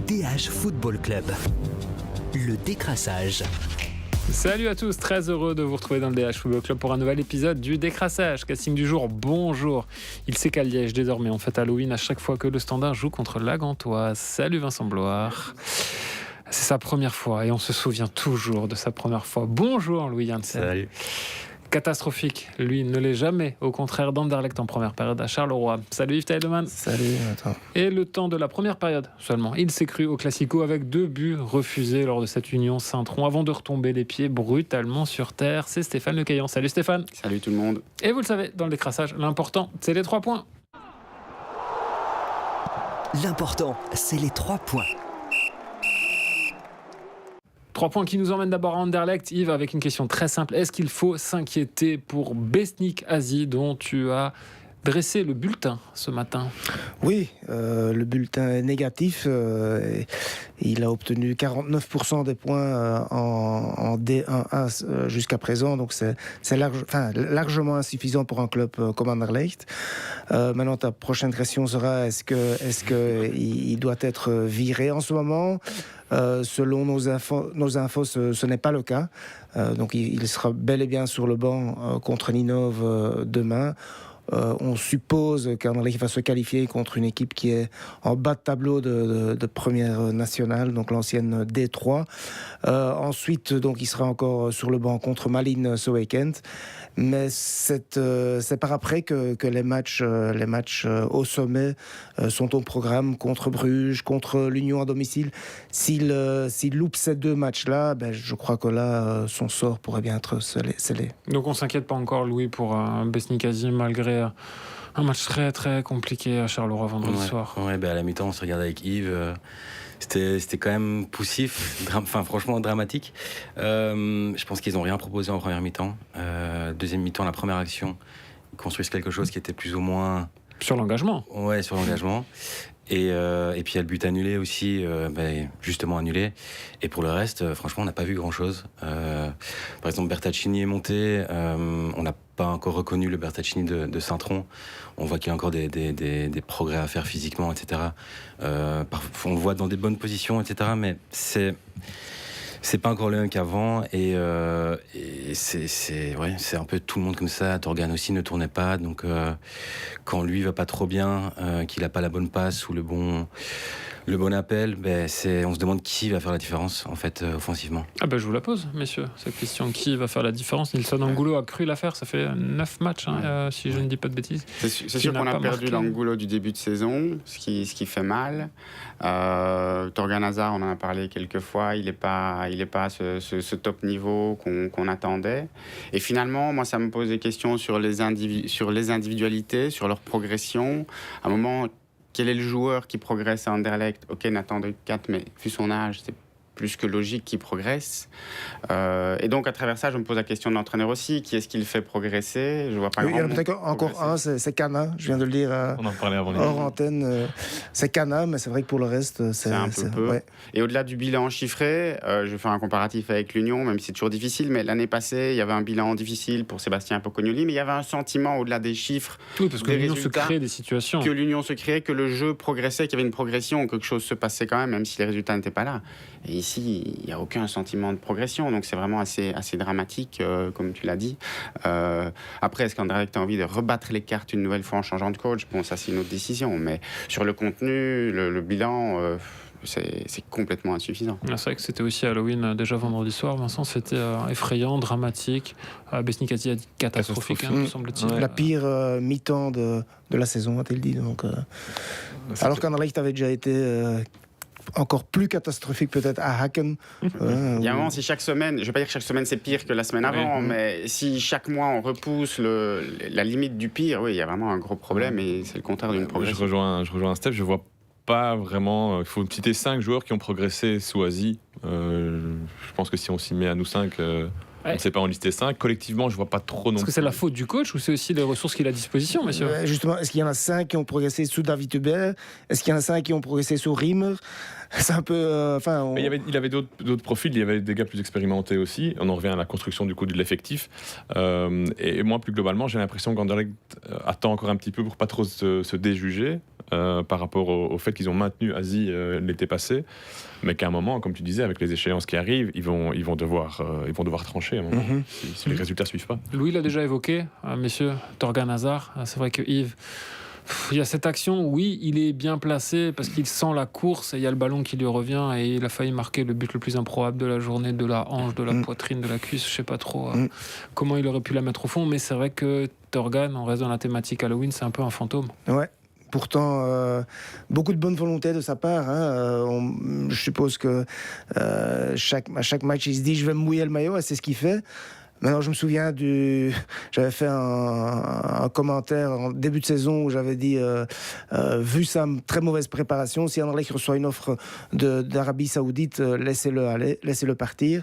DH Football Club. Le décrassage. Salut à tous, très heureux de vous retrouver dans le DH Football Club pour un nouvel épisode du décrassage. Casting du jour, bonjour. Il sait qu'à Liège, désormais, on fête Halloween à chaque fois que le Standard joue contre la Gantoise. Salut Vincent Bloire. C'est sa première fois et on se souvient toujours de sa première fois. Bonjour Louis Janssen. Salut. Catastrophique, lui ne l'est jamais, au contraire d'Anderlecht en première période à Charleroi. Salut Yves Teidemann. Salut, attends. Et le temps de la première période seulement, il s'est cru au Classico avec 2 buts refusés lors de cette union Saint-Tron avant de retomber les pieds brutalement sur terre. C'est Stéphane Lecaillan. Salut Stéphane. Salut tout le monde. Et vous le savez, dans le décrassage, l'important, c'est les 3 points. L'important, c'est les 3 points. 3 points qui nous emmènent d'abord à Anderlecht. Yves, avec une question très simple. Est-ce qu'il faut s'inquiéter pour Besnik Azi, dont tu as dressé le bulletin ce matin? Oui, le bulletin est négatif. Il a obtenu 49% des points en D1A jusqu'à présent, donc c'est largement insuffisant pour un club comme Anderlecht. Maintenant, ta prochaine question sera est-ce qu'il doit être viré en ce moment? Selon nos infos, ce n'est pas le cas. Donc il sera bel et bien sur le banc contre Ninove demain. On suppose qu'Anderlecht va se qualifier contre une équipe qui est en bas de tableau de première nationale, donc l'ancienne D3. Ensuite, donc, il sera encore sur le banc contre Malines ce week-end. Mais c'est par après que les matchs au sommet sont au programme contre Bruges, contre l'Union à domicile. S'il loupe ces 2 matchs-là, je crois que là, son sort pourrait bien être scellé. Donc on ne s'inquiète pas encore, Louis, pour Besnik Azi, malgré un match très très compliqué à Charleroi vendredi soir. Ouais, à la mi-temps, on se regardait avec Yves. C'était quand même poussif, franchement dramatique. Je pense qu'ils n'ont rien proposé en première mi-temps. Deuxième mi-temps, la première action, ils construisent quelque chose qui était plus ou moins... Sur l'engagement. Ouais, sur l'engagement. Et puis il y a le but annulé aussi, justement annulé. Et pour le reste, franchement, on n'a pas vu grand-chose. Par exemple, Bertaccini est monté. On n'a pas encore reconnu le Bertaccini de Saint-Tron. On voit qu'il y a encore des progrès à faire physiquement, etc. On le voit dans des bonnes positions, etc. Mais c'est pas encore le même qu'avant. Et c'est un peu tout le monde comme ça. Torgan aussi ne tournait pas. Donc quand lui va pas trop bien, qu'il a pas la bonne passe ou le bon appel, on se demande qui va faire la différence en fait offensivement. Je vous la pose, messieurs, cette question. Qui va faire la différence? Nilsson Angulo a cru la faire. Ça fait 9 matchs, si je ne dis pas de bêtises. C'est sûr qu'on a perdu l'Angulo du début de saison, ce qui fait mal. Torgan Hazard, on en a parlé quelques fois, il n'est pas à ce top niveau qu'on attendait. Et finalement, moi, ça me pose des questions sur les individualités, sur leur progression. À un moment, quel est le joueur qui progresse à Anderlecht? Ok, Nathan de 4, mais vu son âge, c'est plus que logique qu'il progresse. Et donc, à travers ça, je me pose la question de l'entraîneur aussi. Qui est-ce qui le fait progresser? Je vois pas. Oui, il y en a peut-être encore un, c'est Cana. Je viens de le dire on en parlait avant hors antenne. C'est Cana, mais c'est vrai que pour le reste, c'est un peu. Ouais. Et au-delà du bilan chiffré, je vais faire un comparatif avec l'Union, même si c'est toujours difficile. Mais l'année passée, il y avait un bilan difficile pour Sébastien Pocognoli, mais il y avait un sentiment au-delà des chiffres. Oui, parce que l'Union se crée des situations. Que l'Union se créait, que le jeu progressait, qu'il y avait une progression, quelque chose se passait quand même si les résultats n'étaient pas là. Et ici, il n'y a aucun sentiment de progression, donc c'est vraiment assez dramatique, comme tu l'as dit. Après, est-ce qu'Anderlecht a envie de rebattre les cartes une nouvelle fois en changeant de coach? Bon, ça c'est une autre décision, mais sur le contenu, le bilan, c'est complètement insuffisant. C'est vrai que c'était aussi Halloween déjà vendredi soir, Vincent, c'était effrayant, dramatique. Besnik Azi a dit catastrophique, semble-t-il. La pire mi-temps de la saison, a-t-il dit. Donc, alors qu'Anderlecht avait déjà été... encore plus catastrophique peut-être à Hacken. Il y a un moment, si chaque semaine, je ne vais pas dire que chaque semaine c'est pire que la semaine avant, mais si chaque mois on repousse la limite du pire, oui, il y a vraiment un gros problème et c'est le contraire d'une progression. Je rejoins Steph, je vois pas vraiment. Il faut citer 5 joueurs qui ont progressé sous Azi. Je pense que si on s'y met à nous 5, on ne sait pas en lister 5. Collectivement, je ne vois pas trop non plus. Est-ce que c'est la faute du coach ou c'est aussi les ressources qu'il a à disposition, messieurs? Justement, est-ce qu'il y en a 5 qui ont progressé sous David Hubert? Est-ce qu'il y en a 5 qui ont progressé sous Riemer? C'est un peu... Il avait d'autres profils, il y avait des gars plus expérimentés aussi. On en revient à la construction du coup de l'effectif. Et moi, plus globalement, j'ai l'impression qu'Anderlecht attend encore un petit peu pour pas trop se déjuger. par rapport au fait qu'ils ont maintenu Asie l'été passé, mais qu'à un moment, comme tu disais, avec les échéances qui arrivent, ils vont devoir trancher à un moment, si les résultats ne suivent pas. Louis l'a déjà évoqué, messieurs, Torgan Hazard. C'est vrai que Yves, il y a cette action, oui, il est bien placé parce qu'il sent la course et il y a le ballon qui lui revient et il a failli marquer le but le plus improbable de la journée, de la hanche, de la poitrine, de la cuisse, je sais pas trop comment il aurait pu la mettre au fond, mais c'est vrai que Torgan, on reste dans la thématique Halloween, c'est un peu un fantôme. Ouais. Pourtant, beaucoup de bonne volonté de sa part. Je suppose que à chaque match, il se dit je vais me mouiller le maillot, et c'est ce qu'il fait. Maintenant, je me souviens j'avais fait un commentaire en début de saison où j'avais dit, vu sa très mauvaise préparation, si Anderlecht reçoit une offre d'Arabie Saoudite, laissez-le aller, laissez-le partir.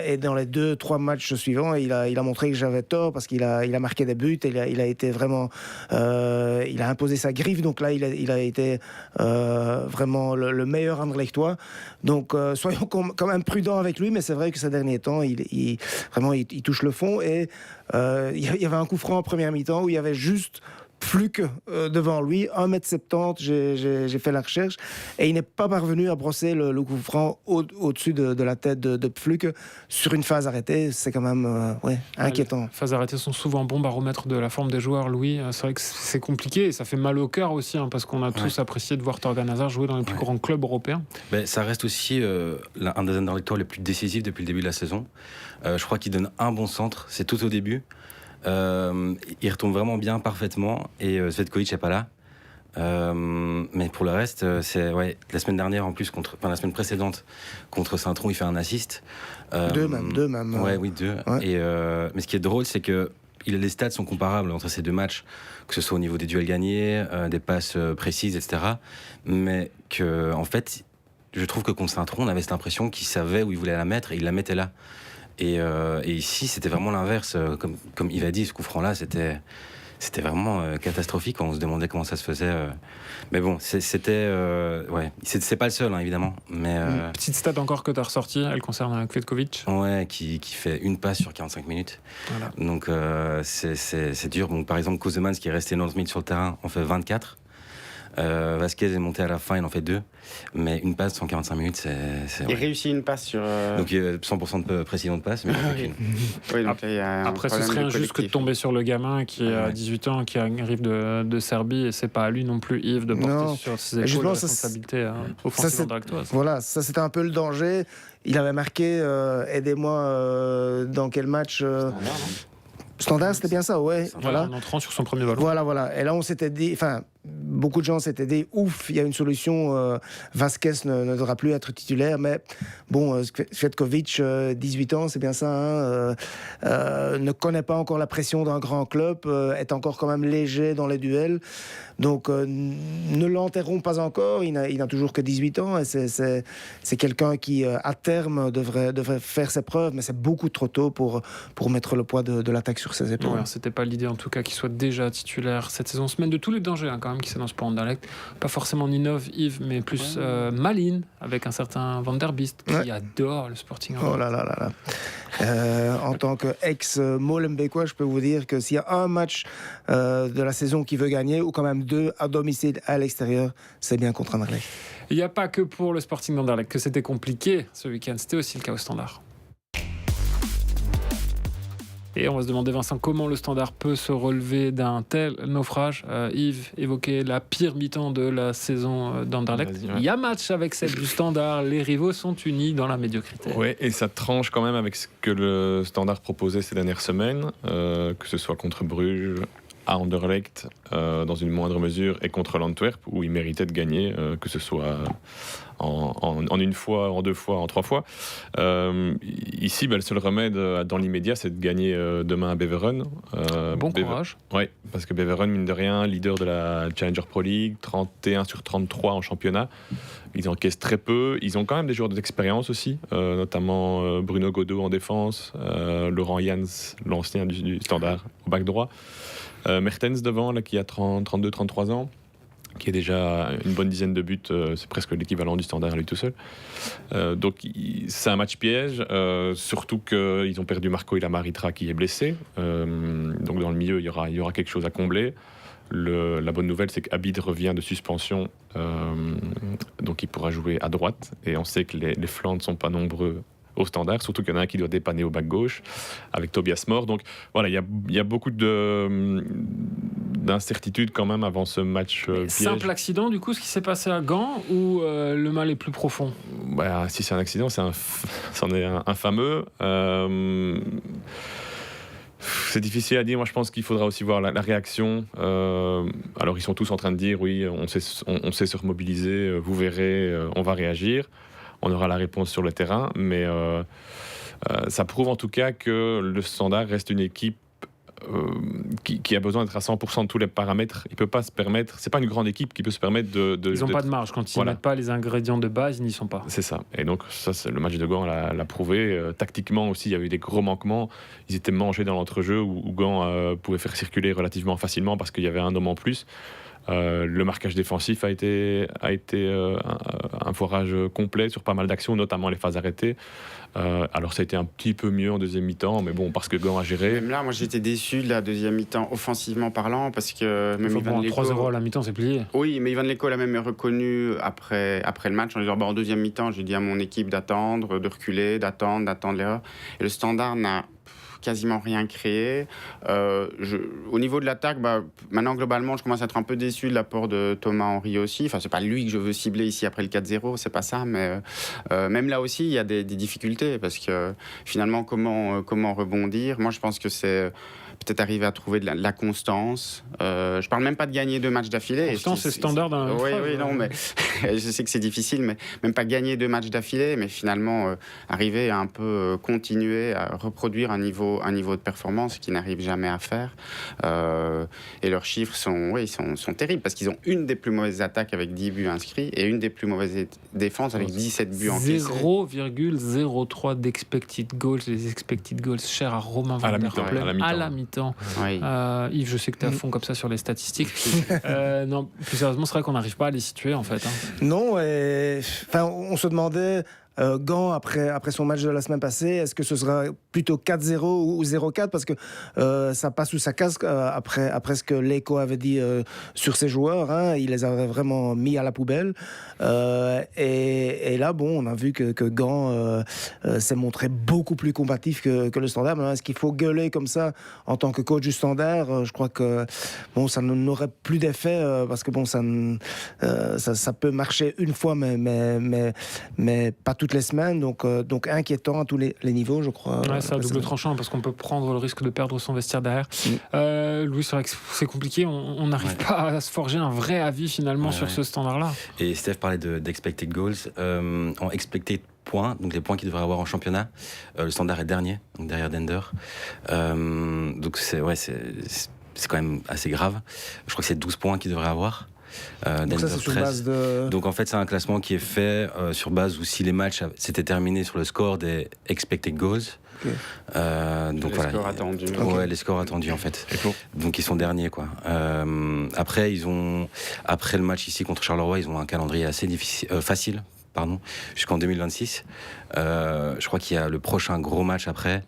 Et dans les 2-3 matchs suivants, il a montré que j'avais tort parce qu'il a marqué des buts, et il a été vraiment, il a imposé sa griffe. Donc là, il a été vraiment le meilleur Anderlechtois. Donc, soyons quand même prudents avec lui. Mais c'est vrai que ces derniers temps, il touche le fond, et il y avait un coup franc en première mi-temps où il y avait juste Pflück devant lui, 1m70, j'ai fait la recherche, et il n'est pas parvenu à brosser le coup franc au-dessus de la tête de Pflück sur une phase arrêtée. C'est quand même inquiétant. Les phases arrêtées sont souvent bon baromètre de la forme des joueurs, Louis. C'est vrai que c'est compliqué et ça fait mal au cœur aussi, parce qu'on a tous apprécié de voir Torgan Hazard jouer dans les plus grands clubs européens. Ça reste aussi un des Anderlechtois les plus décisifs depuis le début de la saison. Je crois qu'il donne un bon centre, c'est tout au début. Il retombe vraiment bien, parfaitement, et Cvetkovic n'est pas là. Mais pour le reste, la semaine dernière, en plus, la semaine précédente, contre Saint-Tron, il fait un assist. Deux même. Oui, deux. Ouais. Mais ce qui est drôle, c'est que les stats sont comparables entre ces deux matchs, que ce soit au niveau des duels gagnés, des passes précises, etc. Mais que, en fait, je trouve que contre Saint-Tron, on avait cette impression qu'il savait où il voulait la mettre et il la mettait là. Et ici, c'était vraiment l'inverse. Comme Yves a dit, ce coup franc-là, c'était vraiment catastrophique. On se demandait comment ça se faisait. Mais bon, c'est pas le seul, évidemment. Mais, petite stat encore que tu as ressortie, elle concerne Cvetkovic. Ouais, qui fait une passe sur 45 minutes. Voilà. Donc, c'est dur. Donc, par exemple, Kosemans, qui est resté 90 minutes sur le terrain, en fait 24. Vasquez est monté à la fin, il en fait 2, mais une passe en 45 minutes, il réussit une passe sur. Donc il y a 100% de précision de passe, mais oui, donc là, il y a après, ce serait injuste que de tomber sur le gamin qui a 18 ans, qui arrive de Serbie, et c'est pas à lui non plus, Yves, de porter sur ses épaules la responsabilité offensive anderlechtoise. Voilà, ça c'était un peu le danger. Il avait marqué, aidez-moi, dans quel match Standard, c'était bien ça, ouais. Voilà. En entrant sur son premier ballon. Voilà. Et là, on s'était dit, beaucoup de gens s'étaient dit, ouf, il y a une solution, Vasquez ne devra plus être titulaire, mais bon, Cvetkovic, 18 ans, c'est bien ça, ne connaît pas encore la pression d'un grand club, est encore quand même léger dans les duels, donc ne l'enterrons pas encore, il n'a toujours que 18 ans, et c'est quelqu'un qui, à terme, devrait faire ses preuves, mais c'est beaucoup trop tôt pour mettre le poids de l'attaque sur ses épaules. Ouais, c'était pas l'idée, en tout cas, qu'il soit déjà titulaire cette saison. Semaine de tous les dangers, quand même, qui s'annonce pour Anderlecht. Pas forcément Ninov, Yves, mais plus Malin, avec un certain Van der Beest, qui adore le Sporting. Oh là. En tant qu'ex-Molenbeekois, je peux vous dire que s'il y a un match de la saison qui veut gagner, ou quand même 2 à domicile, à l'extérieur, c'est bien contre Anderlecht. Il n'y a pas que pour le Sporting d'Anderlecht que c'était compliqué ce week-end, c'était aussi le cas au Standard. Et on va se demander, Vincent, comment le Standard peut se relever d'un tel naufrage. Yves évoquait la pire mi-temps de la saison d'Anderlecht. Il y a match avec celle du Standard. Les rivaux sont unis dans la médiocrité. Oui, et ça tranche quand même avec ce que le Standard proposait ces dernières semaines, que ce soit contre Bruges, à Anderlecht, dans une moindre mesure, et contre l'Antwerp, où il méritait de gagner, que ce soit en une fois, en 2 fois, en 3 fois. Ici, le seul remède dans l'immédiat, c'est de gagner demain à Beveren. Bon courage. Oui, parce que Beveren, mine de rien, leader de la Challenger Pro League, 31 sur 33 en championnat. Ils encaissent très peu. Ils ont quand même des joueurs d'expérience aussi, notamment Bruno Godot en défense, Laurent Jans, l'ancien du Standard, au back droit. Mertens devant, là, qui a 32-33 ans, qui est déjà une bonne dizaine de buts, c'est presque l'équivalent du Standard à lui tout seul. Donc c'est un match piège, surtout qu'ils ont perdu Marco Ilamaritra qui est blessé. Donc dans le milieu, il y aura quelque chose à combler. La bonne nouvelle, c'est qu'Abid revient de suspension, donc il pourra jouer à droite. Et on sait que les flancs ne sont pas nombreux au Standard, surtout qu'il y en a un qui doit dépanner au back gauche avec Tobias Moore. Donc voilà, il y a beaucoup d'incertitudes quand même avant ce match piège. Simple accident, du coup, ce qui s'est passé à Gand, ou le mal est plus profond? Si c'est un accident, c'en est un fameux. C'est difficile à dire. Moi, je pense qu'il faudra aussi voir la réaction. Alors, ils sont tous en train de dire oui, on sait se remobiliser, vous verrez, on va réagir. On aura la réponse sur le terrain, mais ça prouve en tout cas que le Standard reste une équipe qui a besoin d'être à 100% de tous les paramètres. Il peut pas se permettre. C'est pas une grande équipe qui peut se permettre de. Ils n'ont pas de marge quand ils ne mettent pas les ingrédients de base, ils n'y sont pas. C'est ça. Et donc ça, le match de Gand l'a prouvé. Tactiquement aussi, il y avait eu des gros manquements. Ils étaient mangés dans l'entrejeu où Gand pouvait faire circuler relativement facilement parce qu'il y avait un homme en plus. Le marquage défensif a été un forage complet sur pas mal d'actions, notamment les phases arrêtées. Alors ça a été un petit peu mieux en deuxième mi-temps, mais bon, parce que Gand a géré. Même là, moi j'étais déçu de la deuxième mi-temps, offensivement parlant, parce que même Ivan Leko... 3-0 à la mi-temps, c'est plié. Oui, mais Ivan Leko l'a même reconnu après le match, en disant en deuxième mi-temps, j'ai dit à mon équipe d'attendre, de reculer, d'attendre l'erreur. Et le Standard n'a quasiment rien créé. Au niveau de l'attaque, maintenant globalement, je commence à être un peu déçu de l'apport de Thomas Henry aussi. Enfin, c'est pas lui que je veux cibler ici après le 4-0, c'est pas ça, mais même là aussi, il y a des difficultés parce que finalement, comment rebondir? Moi, je pense que c'est peut-être arriver à trouver de la constance. Je parle même pas de gagner 2 matchs d'affilée. Constance, c'est standard dans Oui, non, mais je sais que c'est difficile, mais même pas gagner 2 matchs d'affilée, mais finalement arriver à un peu continuer à reproduire un niveau de performance qu'ils n'arrivent jamais à faire. Et leurs chiffres sont terribles parce qu'ils ont une des plus mauvaises attaques avec 10 buts inscrits et une des plus mauvaises défenses avec 17 buts encaissés. 0,03 d'expected goals. Les expected goals chers à Romain Van der Plen. À la mi-temps. Oui. Yves, je sais que tu es à fond comme ça sur les statistiques. Non, plus sérieusement, c'est vrai qu'on n'arrive pas à les situer en fait. Non, on se demandait Gand, après son match de la semaine passée, est-ce que ce sera plutôt 4-0 ou 0-4 parce que ça passe sous sa casque après ce que Leko avait dit sur ses joueurs, hein, il les avait vraiment mis à la poubelle et là on a vu que Gand s'est montré beaucoup plus combatif que le Standard. Maintenant, est-ce qu'il faut gueuler comme ça en tant que coach du Standard? Je crois que ça n'aurait plus d'effet parce que ça peut marcher une fois mais pas toutes les semaines, donc inquiétant à tous les niveaux, je crois. Ouais, c'est à double tranchant parce qu'on peut prendre le risque de perdre son vestiaire derrière. Louis, c'est vrai que c'est compliqué, on n'arrive pas à se forger un vrai avis finalement sur ce standard-là. Et Steph parlait d'expected goals. En expected points, donc les points qu'il devrait avoir en championnat, le Standard est dernier, donc derrière Dender. Donc c'est quand même assez grave. Je crois que c'est 12 points qu'il devrait avoir. Donc ça, c'est sur base de... Donc en fait, c'est un classement qui est fait sur base où si les matchs s'étaient terminés sur le score des expected goals. Okay. Donc les scores attendus. Ouais, les scores attendus en fait. Donc ils sont derniers quoi. Après le match ici contre Charleroi, ils ont un calendrier assez facile. Jusqu'en 2026. Je crois qu'il y a le prochain gros match après.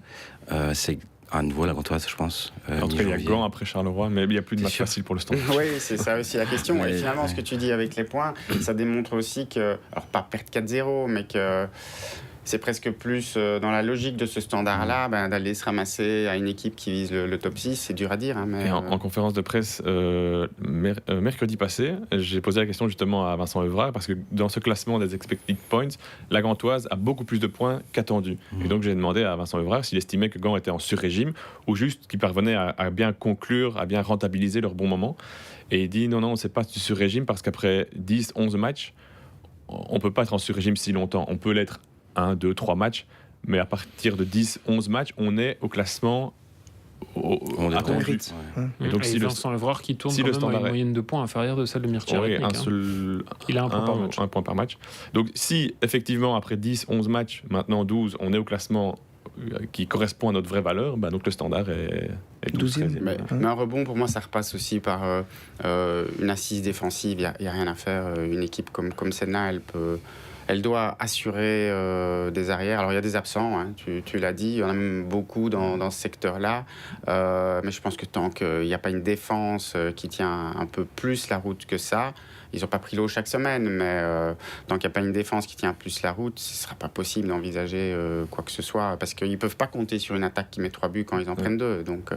C'est à nouveau la Gantoise, je pense. En tout cas, il y a Gand après Charleroi, mais il n'y a plus de match facile pour le Standard. Oui, c'est ça aussi la question. Et finalement, ce que tu dis avec les points, ça démontre aussi que, alors pas perdre 4-0, mais que c'est presque plus dans la logique de ce standard-là, d'aller se ramasser à une équipe qui vise le top 6, c'est dur à dire. Hein, mais, et en conférence de presse mercredi passé, j'ai posé la question justement à Vincent Evrard, parce que dans ce classement des expected points, la Gantoise a beaucoup plus de points qu'attendu. Et donc j'ai demandé à Vincent Evrard s'il estimait que Gand était en sur-régime, ou juste qu'ils parvenaient à bien conclure, à bien rentabiliser leur bon moment. Et il dit non, c'est pas du sur-régime, parce qu'après 10-11 matchs, on ne peut pas être en sur-régime si longtemps. On peut l'être 1, 2, 3 matchs, mais à partir de 10, 11 matchs, on est au classement attendu. Et donc, si Vincent Evrard qui tourne quand même à une moyenne de points inférieure de celle de Mircea Repnik. Il a un point par match. Donc si effectivement après 10, 11 matchs, maintenant 12, on est au classement qui correspond à notre vraie valeur, donc le Standard est 12e. Mais un rebond, pour moi, ça repasse aussi par une assise défensive. Il n'y a rien à faire. Une équipe comme celle-là, elle peut Elle doit assurer des arrières. Alors, il y a des absents, hein, tu l'as dit. Il y en a même beaucoup dans ce secteur-là. Mais je pense que tant qu'il n'y a pas une défense qui tient un peu plus la route que ça, ils n'ont pas pris l'eau chaque semaine, mais tant qu'il n'y a pas une défense qui tient plus la route, ce ne sera pas possible d'envisager quoi que ce soit. Parce qu'ils ne peuvent pas compter sur une attaque qui met 3 buts quand ils en prennent 2. Donc...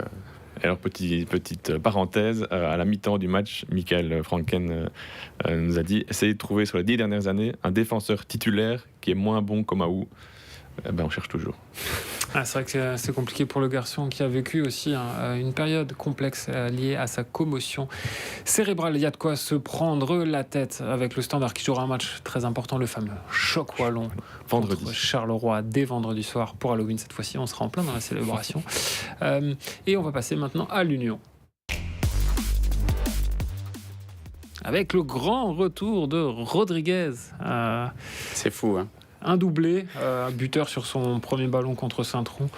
Alors, petite parenthèse, à la mi-temps du match, Michael Franken nous a dit « Essayez de trouver sur les 10 dernières années un défenseur titulaire qui est moins bon qu'Omaou. » On cherche toujours. C'est vrai que c'est compliqué pour le garçon qui a vécu aussi une période complexe liée à sa commotion cérébrale. Il y a de quoi se prendre la tête avec le Standard qui jouera un match très important, le fameux choc wallon Vendredi. contre Charleroi dès vendredi soir pour Halloween. Cette fois-ci, on sera en plein dans la célébration. Et on va passer maintenant à l'Union. Avec le grand retour de Rodriguez. C'est fou, hein. Un doublé, buteur sur son premier ballon contre Saint-Tron,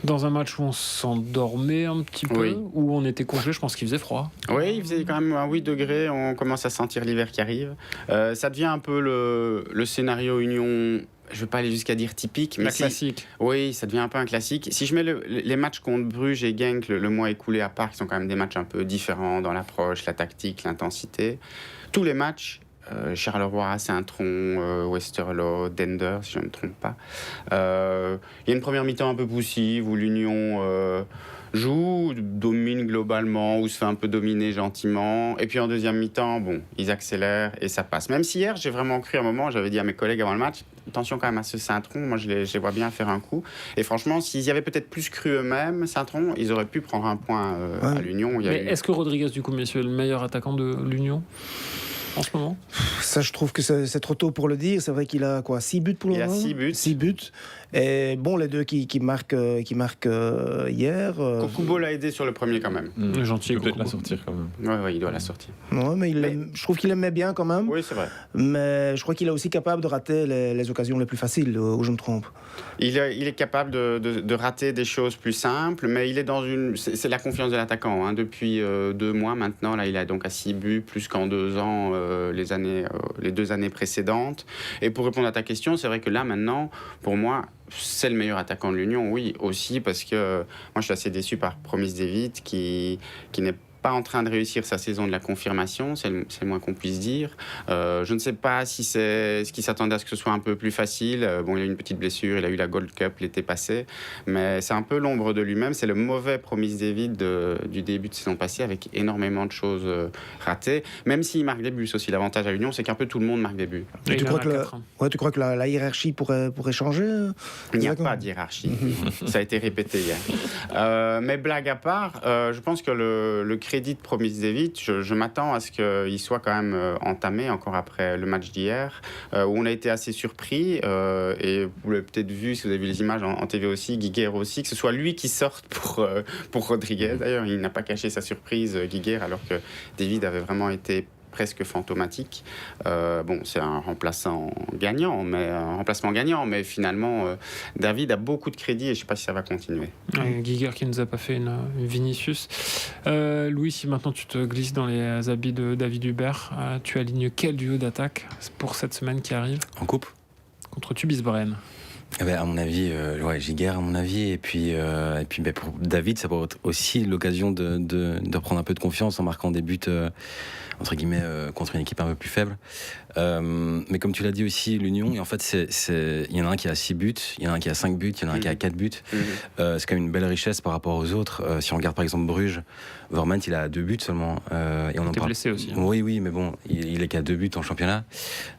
dans un match où on s'endormait un petit peu, Oui. où on était congelé, je pense qu'il faisait froid. Oui, il faisait quand même un 8 degrés, on commence à sentir l'hiver qui arrive. Ça devient un peu le scénario Union, je ne veux pas aller jusqu'à dire typique, mais La classique. Oui, ça devient un peu un classique. Si je mets les matchs contre Bruges et Genk le mois écoulé à part, qui sont quand même des matchs un peu différents dans l'approche, la tactique, l'intensité, tous les matchs, Charleroi, Saint-Tron, Westerlo, Dender, si je ne me trompe pas. Il y a une première mi-temps un peu poussive où l'Union joue, domine globalement, ou se fait un peu dominer gentiment. Et puis en deuxième mi-temps, bon, ils accélèrent et ça passe. Même si hier, j'ai vraiment cru à un moment, j'avais dit à mes collègues avant le match, attention quand même à ce Saint-Tron, moi je les vois bien faire un coup. Et franchement, s'ils y avaient peut-être plus cru eux-mêmes, Saint-Tron, ils auraient pu prendre un point à l'Union. Mais est-ce que Rodriguez, du coup, messieurs, est le meilleur attaquant de l'Union en ce moment? Ça, je trouve que c'est trop tôt pour le dire. C'est vrai qu'il a 6 buts pour le moment. Il a 6 buts. 6 buts. Et bon, les deux qui marquent hier. Kokubo l'a aidé sur le premier quand même. Gentil, Il peut peut-être la Kokubo. sortir quand même. Ouais, il doit la sortir. Ouais, mais je trouve qu'il aimait bien quand même. Oui, c'est vrai. Mais je crois qu'il est aussi capable de rater les occasions les plus faciles, où je me trompe. Il est capable de rater des choses plus simples, mais il est dans une... C'est la confiance de l'attaquant. Hein. Depuis 2 mois maintenant, là, il a donc à 6 buts, plus qu'en 2 ans, les 2 années précédentes. Et pour répondre à ta question, c'est vrai que là, maintenant, pour moi, c'est le meilleur attaquant de l'Union, oui, aussi, parce que moi, je suis assez déçu par Promise David, qui n'est pas en train de réussir sa saison de la confirmation, c'est le moins qu'on puisse dire. Je ne sais pas si c'est ce qui s'attendait à ce que ce soit un peu plus facile. Bon, il a eu une petite blessure, il a eu la Gold Cup l'été passé, mais c'est un peu l'ombre de lui-même. C'est le mauvais Promise David du début de saison passée, avec énormément de choses ratées. Même s'il marque des buts, c'est aussi l'avantage à l'Union, c'est qu'un peu tout le monde marque des buts. Et tu il en crois a que 4, hein. tu crois que la hiérarchie pourrait changer Il n'y a Exactement. pas de hiérarchie. Ça a été répété hier. Mais blague à part, je pense que le crédit de Promise David, je m'attends à ce qu'il soit quand même entamé encore après le match d'hier, où on a été assez surpris. Et vous l'avez peut-être vu, si vous avez vu les images en TV aussi, Guiguer aussi, que ce soit lui qui sorte pour Rodriguez. D'ailleurs, il n'a pas caché sa surprise, Guiguer, alors que David avait vraiment été presque fantomatique. Bon, c'est un remplacement gagnant, mais finalement, David a beaucoup de crédit et je ne sais pas si ça va continuer. Guiguer qui nous a pas fait une Vinicius. Louis, si maintenant tu te glisses dans les habits de David Hubert, tu alignes quel duo d'attaque pour cette semaine qui arrive En coupe contre Tubis-Braine? À mon avis, Giguère, à mon avis. Et puis pour David, ça pourrait être aussi l'occasion de prendre un peu de confiance en marquant des buts, entre guillemets, contre une équipe un peu plus faible. Mais comme tu l'as dit aussi, l'Union, et en fait, il y en a un qui a 6 buts, il y en a un qui a 5 buts, il y en a un qui a 4 buts. C'est quand même une belle richesse par rapport aux autres. Si on regarde par exemple Bruges, Vormant, il a 2 buts seulement. Et on en T'es parle. blessé aussi. Oui, mais bon, il est qu'à 2 buts en championnat.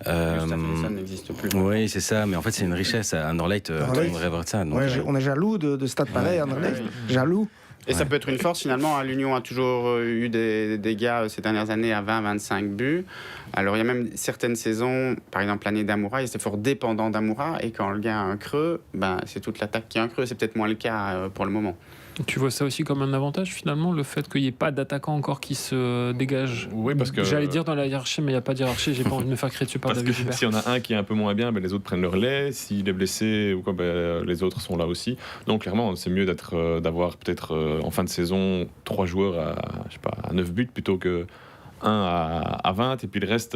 Ça n'existe plus. Oui, c'est ça, mais en fait, c'est une richesse. À Anderlecht, tout le monde rêverait de ça. Donc, On est jaloux de stade pareil, Anderlecht. Jaloux. Et ça peut être une force finalement. L'Union a toujours eu des gars ces dernières années à 20-25 buts. Alors il y a même certaines saisons, par exemple l'année d'Amoura, il était fort dépendant d'Amoura. Et quand le gars a un creux, c'est toute l'attaque qui a un creux. C'est peut-être moins le cas pour le moment. Tu vois ça aussi comme un avantage finalement, le fait qu'il n'y ait pas d'attaquant encore qui se dégage? Oui, parce que... J'allais dire dans la hiérarchie, mais il n'y a pas de hiérarchie, j'ai pas envie de me faire crier dessus par Parce David que Hubert. si on a un qui est un peu moins bien, les autres prennent le relais. S'il est blessé, ou quoi, les autres sont là aussi. Donc clairement, c'est mieux d'avoir peut-être en fin de saison 3 joueurs à 9 buts plutôt que à 20 et puis le reste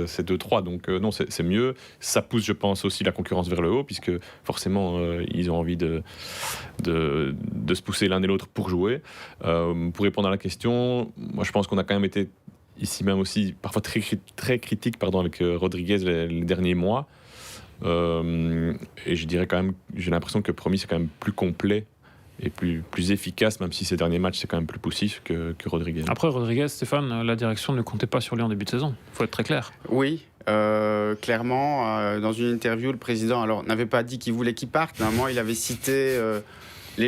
c'est 2-3, donc non, c'est mieux. Ça pousse, je pense, aussi la concurrence vers le haut, puisque forcément ils ont envie de se pousser l'un et l'autre pour jouer. Pour répondre à la question, moi je pense qu'on a quand même été ici même aussi parfois très critique avec Rodriguez les derniers mois, et je dirais quand même, j'ai l'impression que Promis c'est quand même plus complet et plus efficace, même si ces derniers matchs c'est quand même plus poussif que Rodriguez. Après Rodriguez, Stéphane, la direction ne comptait pas sur lui en début de saison, il faut être très clair. Oui, clairement, dans une interview, le président n'avait pas dit qu'il voulait qu'il parte, mais à un moment il avait cité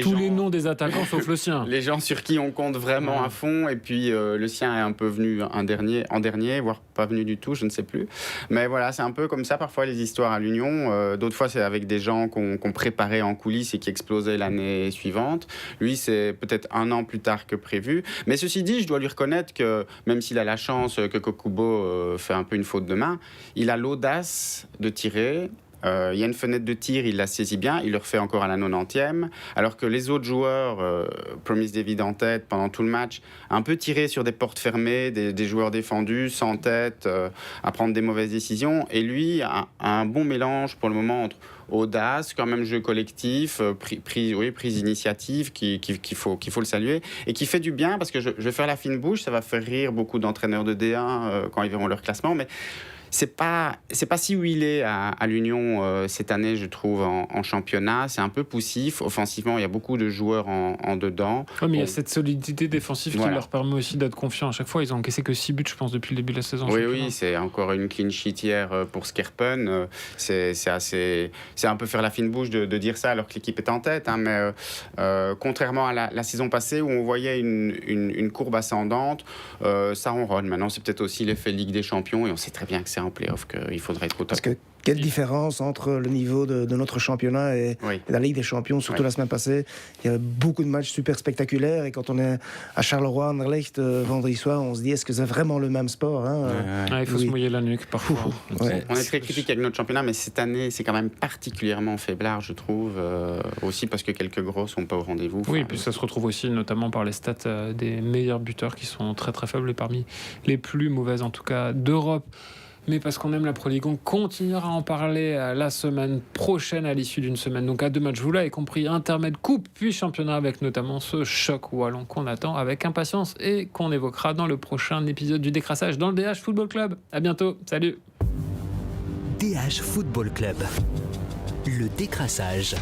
tous les noms des attaquants sauf le sien. Les gens sur qui on compte vraiment à fond, et puis le sien est un peu venu en dernier, voire pas venu du tout, je ne sais plus. Mais voilà, c'est un peu comme ça parfois les histoires à l'Union. D'autres fois c'est avec des gens qu'on préparait en coulisses et qui explosaient l'année suivante. Lui c'est peut-être 1 an plus tard que prévu. Mais ceci dit, je dois lui reconnaître que même s'il a la chance que Kokubo fait un peu une faute de main, il a l'audace de tirer. Il y a une fenêtre de tir, il la saisit bien, il le refait encore à la 90e, alors que les autres joueurs, Promise David en tête pendant tout le match, un peu tiré sur des portes fermées, des joueurs défendus, sans tête, à prendre des mauvaises décisions, et lui a un bon mélange pour le moment entre audace, quand même jeu collectif, prise d'initiative qu'il faut le saluer, et qui fait du bien, parce que je vais faire la fine bouche, ça va faire rire beaucoup d'entraîneurs de D1 quand ils verront leur classement, mais c'est pas si où il est à l'Union cette année, je trouve, en championnat. C'est un peu poussif. Offensivement, il y a beaucoup de joueurs en dedans. Oui, mais il y a cette solidité défensive qui leur permet aussi d'être confiants à chaque fois. Ils ont encaissé que 6 buts, je pense, depuis le début de la saison. Oui, c'est encore une clean sheet hier pour Skerpen. C'est un peu faire la fine bouche de dire ça alors que l'équipe est en tête. Mais contrairement à la saison passée où on voyait une courbe ascendante, ça ronronne. Maintenant, c'est peut-être aussi l'effet Ligue des Champions, et on sait très bien que c'est en play-off qu'il faudrait être au top. Parce que quelle différence entre le niveau de notre championnat et la Ligue des Champions, surtout la semaine passée. Il y a beaucoup de matchs super spectaculaires, et quand on est à Charleroi, Anderlecht, vendredi soir, on se dit, est-ce que c'est vraiment le même sport, il faut se mouiller la nuque parfois. On est très critique avec notre championnat, mais cette année, c'est quand même particulièrement faiblard, je trouve, aussi parce que quelques gros sont pas au rendez-vous. Oui, et puis ça se retrouve aussi notamment par les stats des meilleurs buteurs qui sont très très faibles, et parmi les plus mauvaises en tout cas d'Europe. Mais parce qu'on aime la Pro League, on continuera à en parler la semaine prochaine, à l'issue d'une semaine. Donc à 2 matchs, vous l'avez compris, intermède, coupe, puis championnat, avec notamment ce choc wallon qu'on attend avec impatience et qu'on évoquera dans le prochain épisode du Décrassage dans le DH Football Club. À bientôt, salut. DH Football Club, le décrassage.